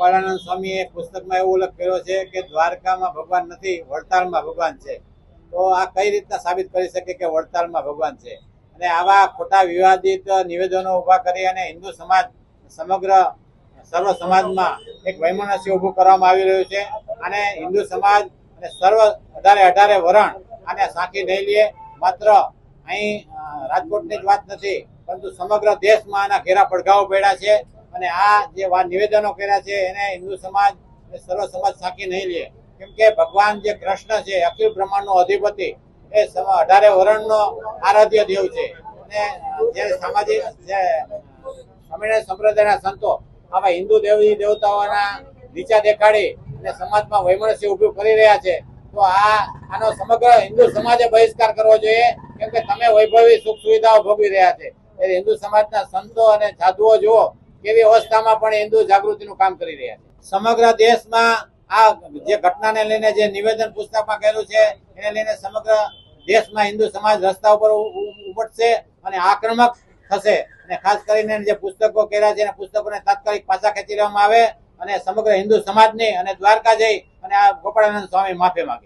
ગોપાળાનંદ સ્વામીએ પુસ્તકમાં એવો ઉલ્લેખ કર્યો છે કે દ્વારકામાં ભગવાન નથી, વડતાલમાં ભગવાન છે. તો આ કઈ રીતના સાબિત કરી શકે કે વડતાલમાં ભગવાન છે? અને આવા ખોટા વિવાદિત નિવેદનો ઉભા કરી અને હિન્દુ સમાજ સમગ્ર સર્વ સમાજમાં એક વૈમનસ્ય ઊભું કરવામાં આવી રહ્યું છે. અને હિન્દુ સમાજ અને સર્વ 18 વરણ આને સાંખી નહીં લે. માત્ર અહીં રાજકોટની જ વાત નથી, પરંતુ સમગ્ર દેશમાં આના ઘેરા પડઘાઓ પડ્યા છે. અને આ જે નિવેદનો કર્યા છે એને હિન્દુ સમાજ સર્વ સમાજ સાંખી નહીં લે. કેમ કે ભગવાન જે કૃષ્ણ છે, અખિલ બ્રહ્માંડનો અધિપતિ, એ 18 વરણનો આરાધ્ય દેવ છે. અને જે સામાજિક જે સ્વામિનારાયણ સંપ્રદાયના સંતો આવા હિન્દુ દેવી દેવતાઓના નીચા દેખાડી અને સમાજમાં વૈમનસ્ય ઊભું કરી રહ્યા છે. તો આનો સમગ્ર હિન્દુ સમાજે બહિષ્કાર કરવો જોઈએ. કેમ કે તમે વૈભવી સુખ સુવિધાઓ ભોગવી રહ્યા છે. એટલે હિન્દુ સમાજના સંતો અને સાધુઓ જુઓ કેવી અવસ્થામાં પણ હિન્દુ જાગૃતિનું કામ કરી રહ્યા છે. સમગ્ર દેશમાં આ જે ઘટનાને લઈને જે નિવેદન પુસ્તકમાં કર્યું છે એને લઈને સમગ્ર દેશમાં હિન્દુ સમાજ રસ્તા ઉપર ઉમટશે અને આક્રમક થશે. અને ખાસ કરીને જે પુસ્તકો કર્યા છે એને પુસ્તકોને તાત્કાલિક પાછા ખેંચી લેવામાં આવે અને સમગ્ર હિન્દુ સમાજની અને દ્વારકા જઈ અને આ ગોપાળાનંદ સ્વામી માફી માંગે.